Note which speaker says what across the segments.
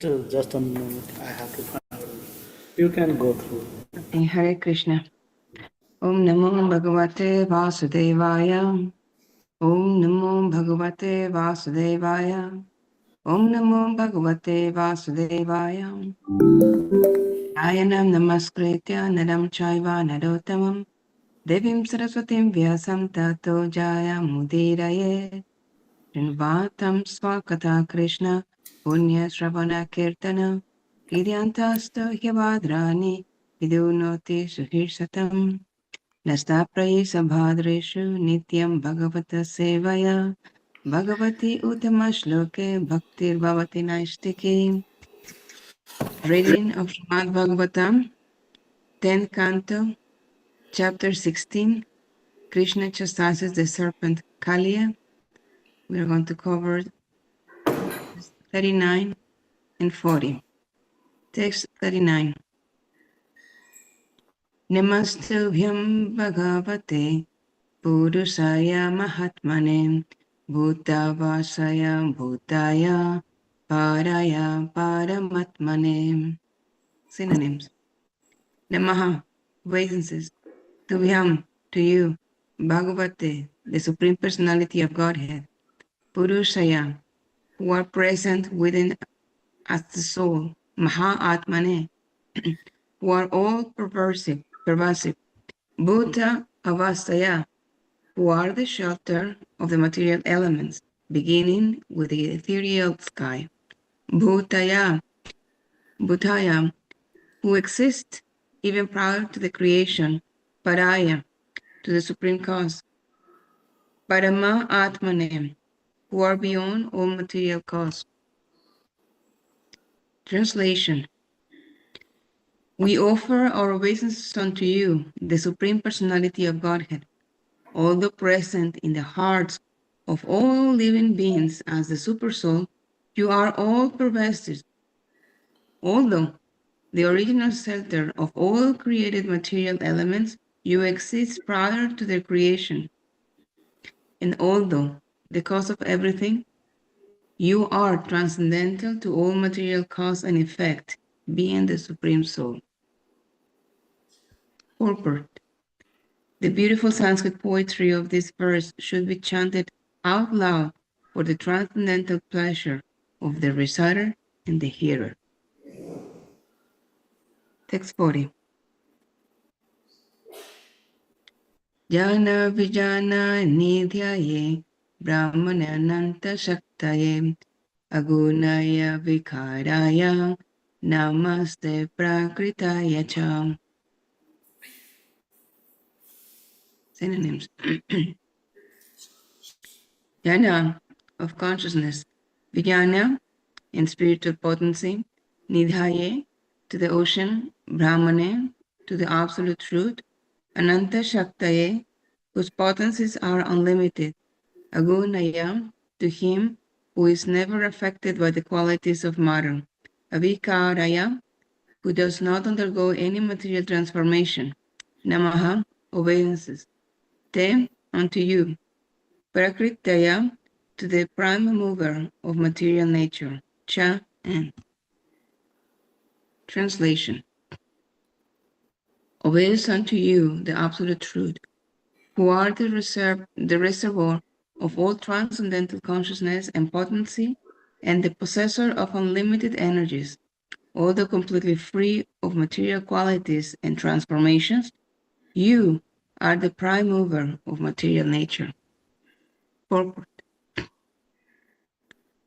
Speaker 1: Just a minute. I have to find out. You can go through.
Speaker 2: Okay, Hare Krishna. Om Namo Bhagavate Vasudevaya. Om Namo Bhagavate Vasudevaya. Om Namo Bhagavate Vasudevaya. Ayanam Namaskritya Nadam Chaiva Narotamam Devim Saraswatim Vyasam Tato Jaya Mudiraye Srinvatam Swakata Krishna Punya Shravana Kirtana Kiryantasto Hyavadrani Vidunoti Suhirsatam Nastapraye Sabhadreshu Nityam Bhagavata Sevaya Bhagavati Uttama Shloke Bhaktir Bhavati Naistiki. Reading of Srimad Bhagavatam, 10th Canto, Chapter 16, Krishna chastises the serpent Kaliya. We are going to cover 39 and 40. Text 39. Namastubhyam Bhagavate Purusaya Mahatmane Bhutavasaya Bhutaya Paraya Paramatmane. Synonyms. Namaha, obeisances. Tubhyam, to you. Bhagavate, the Supreme Personality of Godhead. Purushaya, who are present within as the soul. Maha-atmane, who are all pervasive. Bhuta avastaya, who are the shelter of the material elements, beginning with the ethereal sky. Bhutaya, who exist even prior to the creation. Paraya, to the Supreme Cause. Parama Atmane, who are beyond all material cause. Translation. We offer our obeisances unto you, the Supreme Personality of Godhead, although present in the hearts of all living beings as the Supersoul, you are all pervasive. Although the original shelter of all created material elements, you exist prior to their creation. And although the cause of everything, you are transcendental to all material cause and effect, being the Supreme Soul. Purport. The beautiful Sanskrit poetry of this verse should be chanted out loud for the transcendental pleasure of the reciter and the hearer. Text 40. Jana vijana nidhyaye brahmanananta shaktaye agunaya vikaraya namaste prakritaya cha. Synonyms. Jnana, of consciousness. Vijnana, in spiritual potency. Nidhaye, to the ocean. Brahmane, to the absolute truth. Ananta Shaktaye, whose potencies are unlimited. Agunaya, to him who is never affected by the qualities of matter. Avikaraya, who does not undergo any material transformation. Namaha, obeisances. Te, unto you. Prakritaya, to the prime mover of material nature. Cha, and. Translation. Obeys unto you the absolute truth, who are the reservoir of all transcendental consciousness and potency, and the possessor of unlimited energies, although completely free of material qualities and transformations. You are the prime mover of material nature. Purport.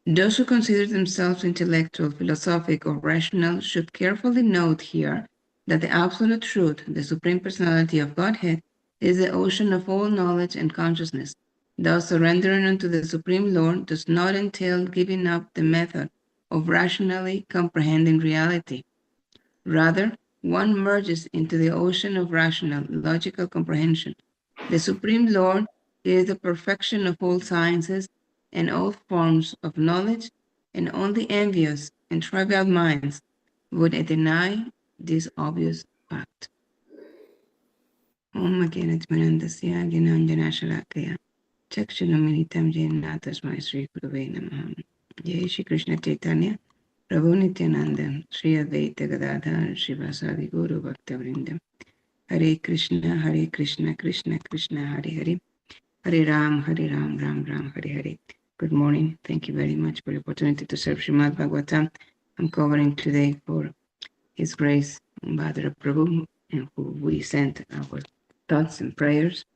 Speaker 2: Those who consider themselves intellectual, philosophic, or rational should carefully note here that the absolute truth, the Supreme Personality of Godhead, is the ocean of all knowledge and consciousness. Thus, surrendering unto the Supreme Lord does not entail giving up the method of rationally comprehending reality. Rather, one merges into the ocean of rational, logical comprehension. The Supreme Lord is the perfection of all sciences and all forms of knowledge, and only envious and trivial minds would deny this obvious fact. Om Agyanathmanandasya Gyananjanashalakaya Chakshunamilitam Jena Tasmai Sri Gurave Namaha. Jai Shri Krishna Chaitanya Prabhu Nityananda, Sri Advaita Gadadhar, Srivasadi Guru Bhaktavrindam. Hare Krishna, Krishna Krishna, Hare Hare. Hare Ram, Ram Ram, Hare Hare. Good morning. Thank you very much for the opportunity to serve Srimad Bhagavatam. I'm covering today for His Grace Bhadra Prabhu, and who we sent our thoughts and prayers.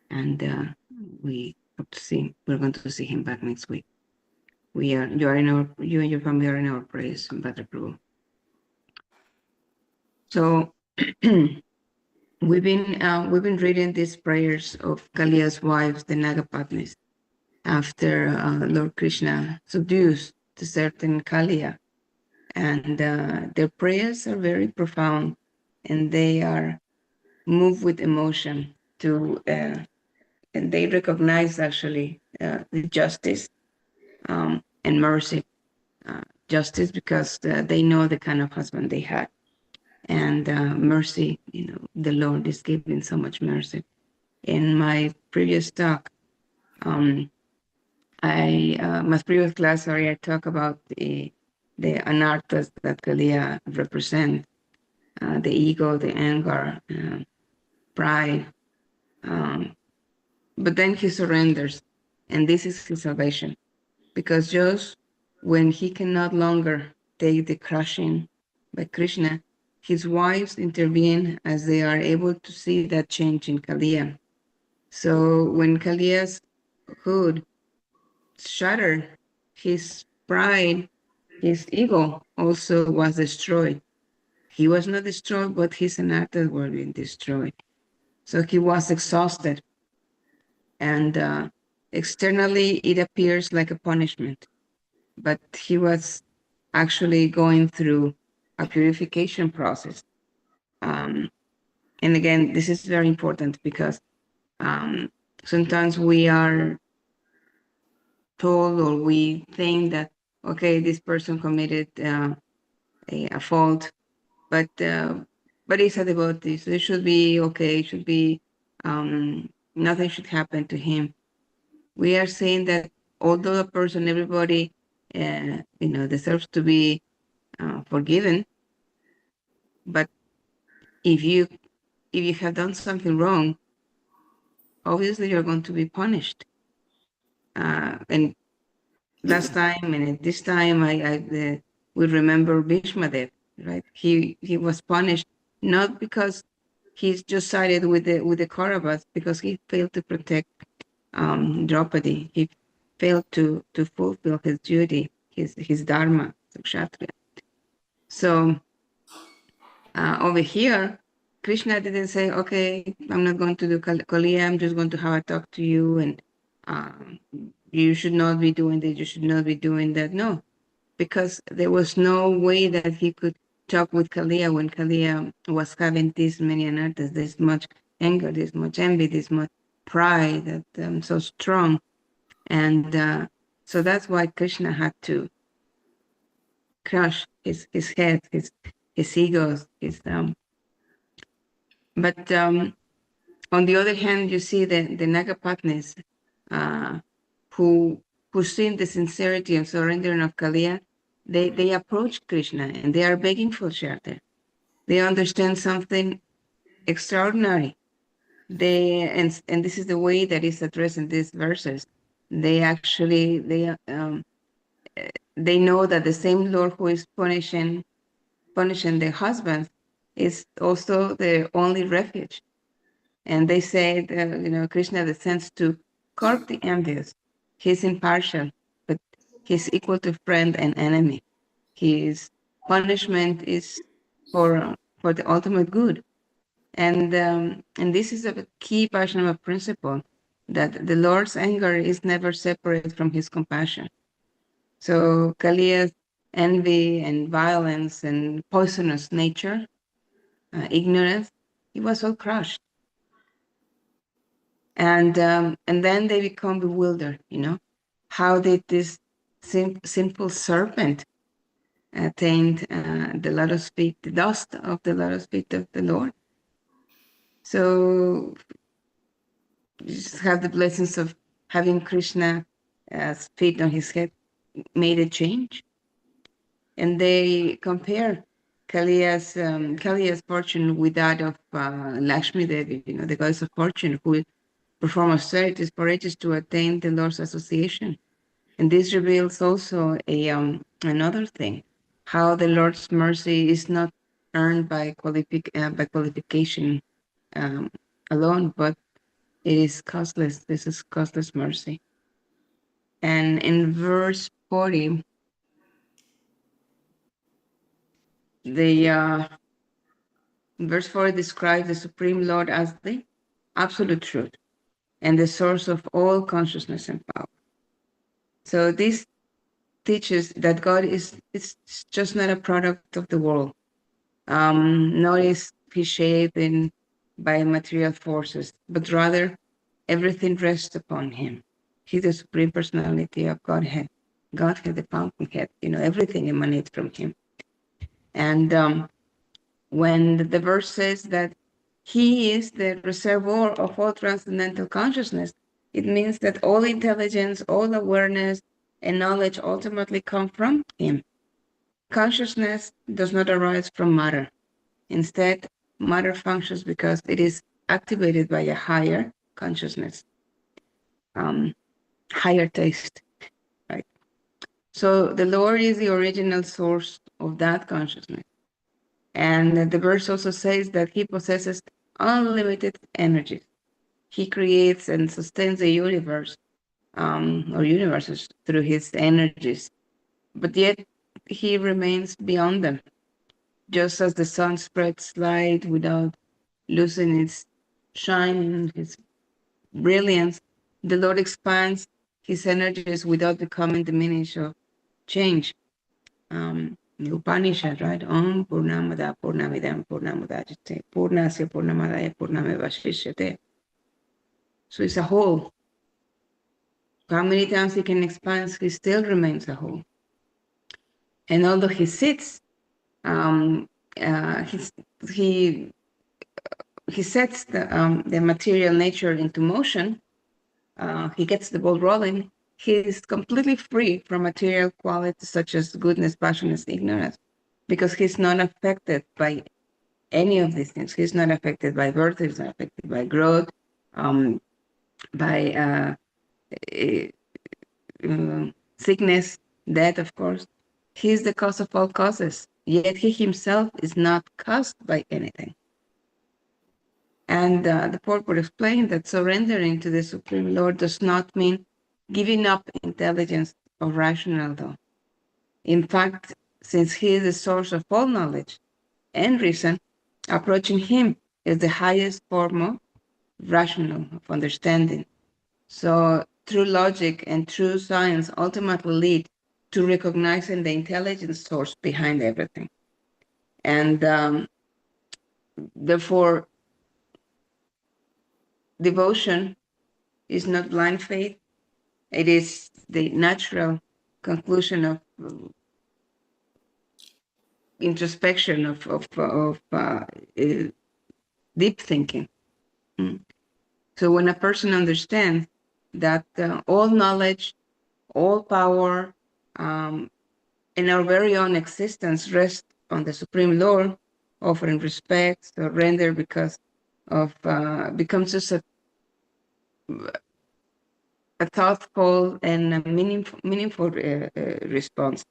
Speaker 2: And we hope to see, we're going to see him back next week. You and your family are in our prayers, Bhadra Prabhu. So we've been reading these prayers of Kaliya's wives, the Nagapatnis, after Lord Krishna subdues the certain Kaliya, and their prayers are very profound, and they are moved with emotion and they recognize actually the justice and mercy. Justice because they know the kind of husband they had, and mercy. The Lord is giving so much mercy. In my previous talk, my previous class, I talk about the anarthas that Kaliya represent, the ego, the anger, pride. But then he surrenders, and this is his salvation, because just when he can no longer take the crushing by Krishna, his wives intervene as they are able to see that change in Kaliya. So when Kaliya's hood shattered, his pride, his ego also was destroyed. He was not destroyed, but his anarthas were being destroyed. So he was exhausted. And externally, it appears like a punishment. But he was actually going through a purification process. And again, this is very important because sometimes we are told or we think that, okay, this person committed a fault, but it's a devotee, so it should be okay. It should be nothing should happen to him. We are saying that although a person, everybody, deserves to be forgiven, but if you have done something wrong, obviously you're going to be punished. And last time and at this time, we remember Bhishmadev, right? He was punished not because he's just sided with the Kauravas, because he failed to protect Draupadi. He failed to fulfill his duty, his dharma, the kshatriya. So over here, Krishna didn't say, okay, I'm not going to do Kaliya, I'm just going to have a talk to you, and you should not be doing this, you should not be doing that. No, because there was no way that he could talk with Kaliya when Kaliya was having this many anarthas, this much anger, this much envy, this much pride, that so strong. And so that's why Krishna had to crush his head, his egos, but on the other hand, you see the Nagapatnis who seen the sincerity and surrendering of Kaliya. They approach Krishna and they are begging for shelter. They understand something extraordinary. And this is the way that is addressed in these verses. They actually they know that the same Lord who is punishing their husbands is also their only refuge. And they say that, Krishna descends to curb the envious. He's impartial, but he's equal to friend and enemy. His punishment is for the ultimate good. And this is a key Vaishnava principle, that the Lord's anger is never separate from his compassion. So Kaliya's envy and violence and poisonous nature, ignorance, it was all crushed. And then they become bewildered. How did this simple serpent attained the lotus feet, the dust of the lotus feet of the Lord? So just have the blessings of having Krishna feet on his head made a change. and they compare Kaliya's fortune with that of Lakshmi Devi, the goddess of fortune, who perform austerities for ages to attain the Lord's association. And this reveals also another thing, how the Lord's mercy is not earned by qualification alone, but it is costless. This is costless mercy. And in verse 40, verse 40 describes the Supreme Lord as the absolute truth and the source of all consciousness and power. So this teaches that God is just not a product of the world, nor is he shaped by material forces, but rather everything rests upon him. He's the Supreme Personality of Godhead, the fountainhead, everything emanates from him. And when the verse says that he is the reservoir of all transcendental consciousness, it means that all intelligence, all awareness, and knowledge ultimately come from him. Consciousness does not arise from matter. Instead, matter functions because it is activated by a higher consciousness, higher taste, right? So the Lord is the original source of that consciousness. And the verse also says that he possesses unlimited energy. He creates and sustains the universe or universes through his energies, but yet he remains beyond them. Just as the sun spreads light without losing its shine, its brilliance, the Lord expands his energies without becoming diminished or changed. The Upanishad, right? Om Purnamada Purnamidam Purnamudachyate Purnasya Purnamadaya Purnamevashishyate. So it's a whole. How many times he can expand, he still remains a whole. And although he sits, he sets the material nature into motion. He gets the ball rolling. He is completely free from material qualities such as goodness, passion, ignorance, because he's not affected by any of these things. He's not affected by birth. He's not affected by growth, by sickness, death, of course. He's the cause of all causes, yet he himself is not caused by anything. And the purport explained that surrendering to the Supreme Lord does not mean giving up intelligence or rational, though. In fact, since he is the source of all knowledge and reason, approaching him is the highest form of rational, of understanding. So true logic and true science ultimately lead to recognizing the intelligence source behind everything. And therefore, devotion is not blind faith. It is the natural conclusion of introspection, of deep thinking. So when a person understands that all knowledge, all power, and our very own existence rest on the Supreme Lord, offering respect, surrender, because of becomes just a thoughtful and a meaningful response.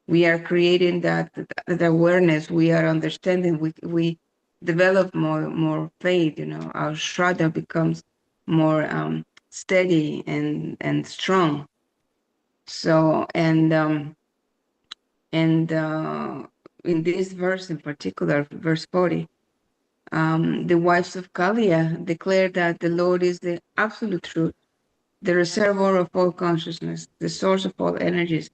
Speaker 2: We are creating that awareness. We are understanding. We develop more faith. Our shraddha becomes more steady and strong. So in this verse in particular, verse 40, the wives of Kaliya declare that the Lord is the absolute truth, the reservoir of all consciousness, the source of all energies,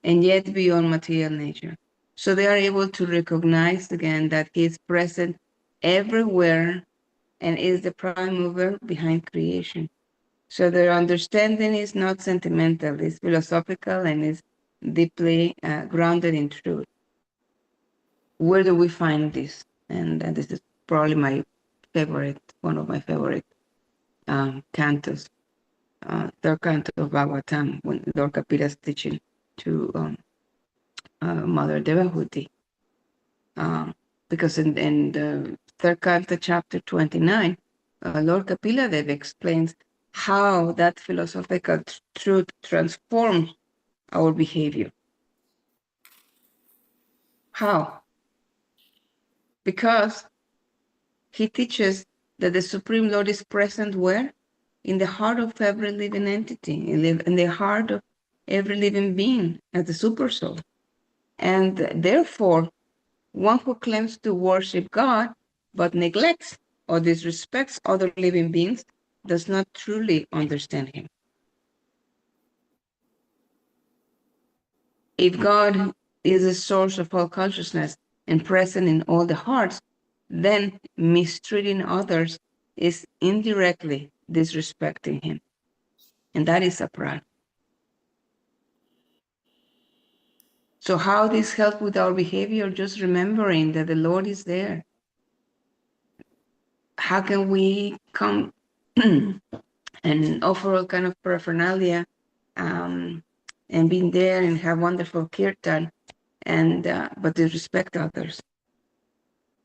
Speaker 2: and yet beyond material nature. So they are able to recognize again that he is present everywhere and is the prime mover behind creation. So their understanding is not sentimental, it's philosophical, and is deeply grounded in truth. Where do we find this? And this is probably one of my favorite cantos. Third canto of Bhagavatam, when Lord Kapila is teaching to Mother Devahuti. Because in the third canto, chapter 29, Lord Kapiladev explains how that philosophical truth transforms our behavior. How? Because he teaches that the Supreme Lord is present where? In the heart of every living entity, in the heart of every living being as the super soul. And therefore, one who claims to worship God but neglects or disrespects other living beings does not truly understand him. If God is the source of all consciousness and present in all the hearts, then mistreating others is indirectly disrespecting him. And that is a pride. So how this helps with our behavior? Just remembering that the Lord is there. How can we come and offer all kind of paraphernalia and being there and have wonderful kirtan and but disrespect others?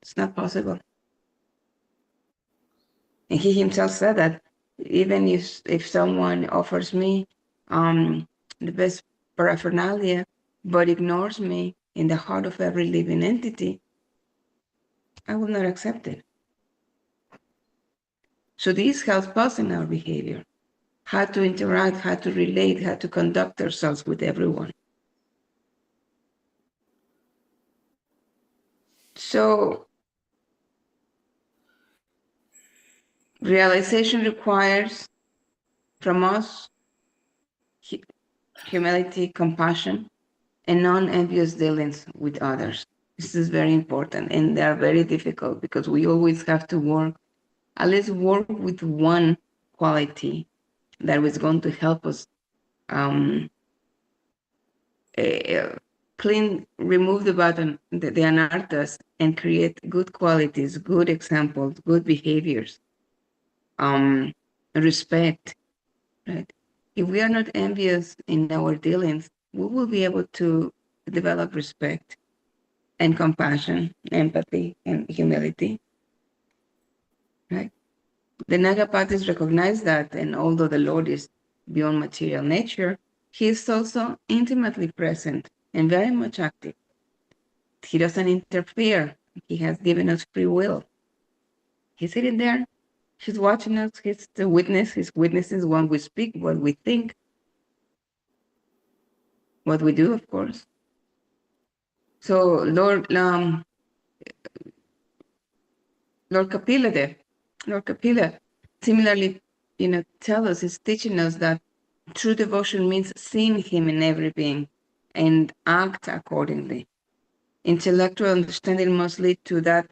Speaker 2: It's not possible. And he himself said that even if someone offers me the best paraphernalia but ignores me in the heart of every living entity, I will not accept it. So this helps us in our behavior, how to interact, how to relate, how to conduct ourselves with everyone. So realization requires from us humility, compassion, and non-envious dealings with others. This is very important, and they are very difficult because we always have to work, at least work with one quality that is going to help us remove the anarthas, and create good qualities, good examples, good behaviors, respect, right? If we are not envious in our dealings, we will be able to develop respect and compassion, empathy, and humility, right? The Nagapathis recognize that, and although the Lord is beyond material nature, he is also intimately present and very much active. He doesn't interfere. He has given us free will. He's sitting there. He's watching us. He's the witness. His witnesses when we speak, what we think, what we do, of course. So Lord Kapila, similarly, tell us, is teaching us that true devotion means seeing him in every being and act accordingly. Intellectual understanding must lead to that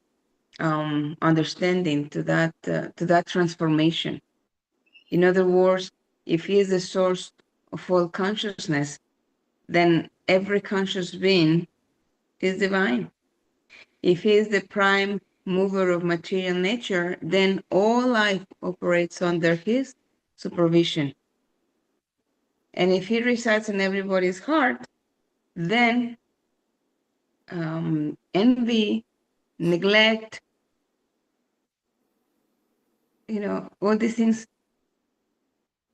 Speaker 2: understanding, to that transformation. In other words, if he is the source of all consciousness, then every conscious being is divine. If he is the prime mover of material nature, then all life operates under his supervision. And if he resides in everybody's heart, then envy, neglect, all these things,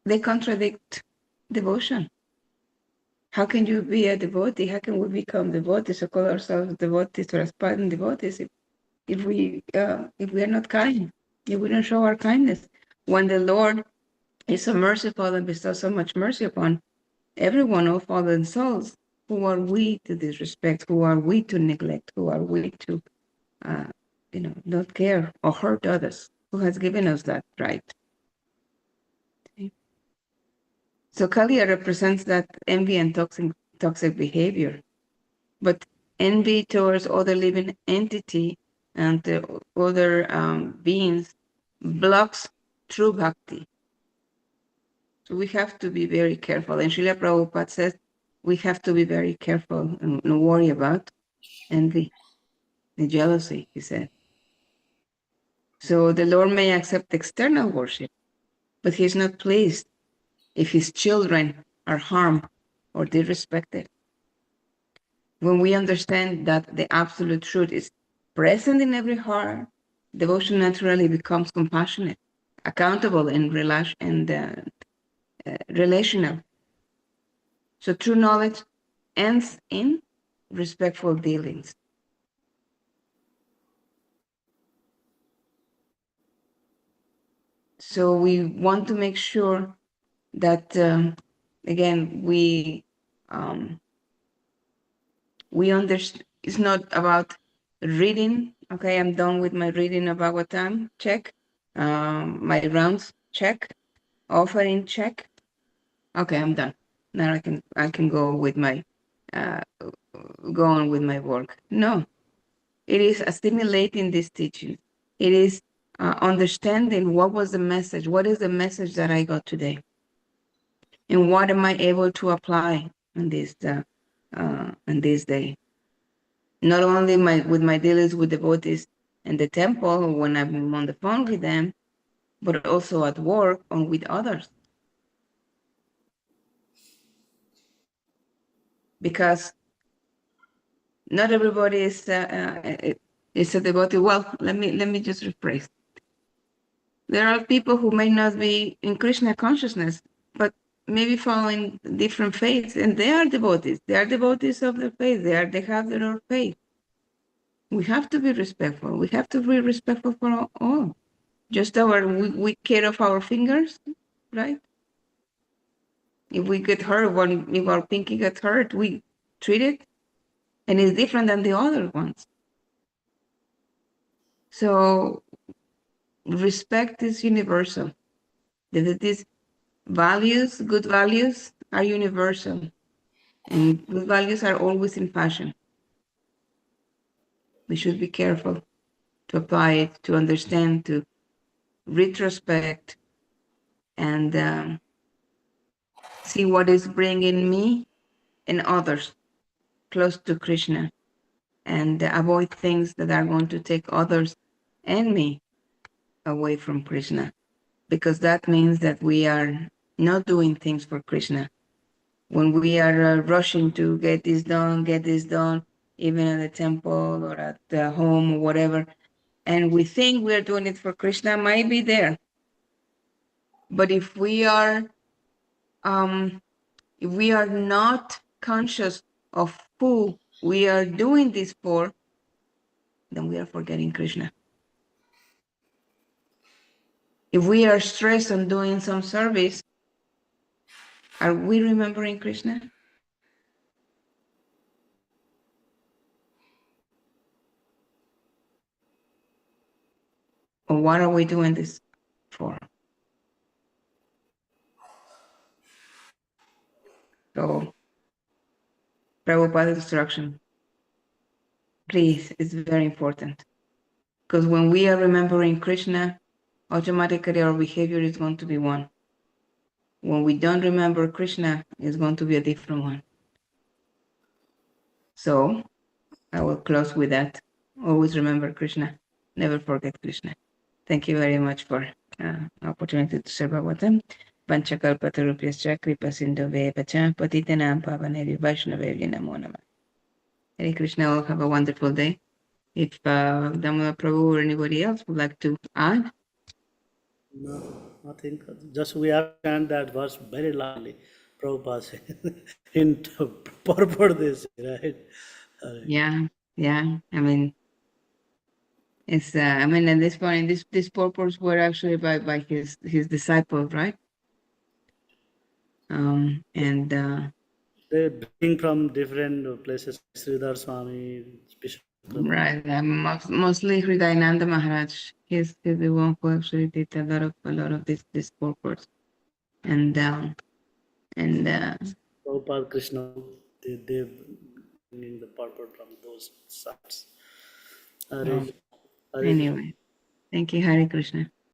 Speaker 2: they contradict devotion. How can you be a devotee? How can we become devotees or call ourselves devotees or aspiring devotees if we are not kind, if we don't show our kindness? When the Lord is so merciful and bestows so much mercy upon everyone, all fallen souls, who are we to disrespect? Who are we to neglect? Who are we to, not care or hurt others? Who has given us that right? Okay. So Kaliya represents that envy and toxic behavior, but envy towards other living entity and the other beings blocks true bhakti. So we have to be very careful. And Srila Prabhupada says we have to be very careful and worry about envy, the jealousy, he said. So the Lord may accept external worship, but he's not pleased if his children are harmed or disrespected. When we understand that the absolute truth is present in every heart, devotion naturally becomes compassionate, accountable, and relational. So true knowledge ends in respectful dealings. So we want to make sure that, again, we understand. It's not about reading. Okay, I'm done with my reading of Bhagavatam. Check. My rounds. Check. Offering. Check. Okay, I'm done. Now I can go with my go on with my work. No, it is assimilating this teaching. It is understanding what was the message. What is the message that I got today, and what am I able to apply in this day? Not only with my dealings with devotees in the temple when I'm on the phone with them, but also at work and with others. Because not everybody is a devotee. Well, let me just rephrase. There are people who may not be in Krishna consciousness, but maybe following different faiths, and they are devotees. They are devotees of the faith. They have their own faith. We have to be respectful. We have to be respectful for all. Just we care of our fingers, right? If we get hurt, if our pinky gets hurt, we treat it, and it's different than the other ones. So respect is universal. These values, good values, are universal, and good values are always in fashion. We should be careful to apply it, to understand, to retrospect, and see what is bringing me and others close to Krishna, and avoid things that are going to take others and me away from Krishna, because that means that we are not doing things for Krishna. When we are rushing to get this done, even at the temple or at the home or whatever, and we think we're doing it for Krishna, might be there. But if we are not conscious of who we are doing this for, then we are forgetting Krishna. If we are stressed on doing some service, are we remembering Krishna? Or what are we doing this for? So, Prabhupada's instruction, please, it's very important. Because when we are remembering Krishna, automatically our behavior is going to be one. When we don't remember Krishna, it's going to be a different one. So, I will close with that. Always remember Krishna. Never forget Krishna. Thank you very much for opportunity to serve Bhagavatam. Panchakalpatarupyascha kripa sindhave pacha patitanam pavaneri vaishnavevya namo namah. Hare Krishna, all have a wonderful day. If Damodar Prabhu or anybody else would like to add?
Speaker 1: No, nothing. Just we understand that verse very loudly. Prabhupada said in purport this, right?
Speaker 2: Yeah. I mean, it's. At this point, these purports were actually by his disciples, right? And
Speaker 1: They bring from different places. Sridhar Swami, Bishop.
Speaker 2: right. Mostly Hridayananda Maharaj. He's the one who actually did a lot of these purports, and
Speaker 1: Prabhupada, Krishna, they bringing the purport from those sides. Hare, Hare
Speaker 2: anyway, thank you, Hare Krishna.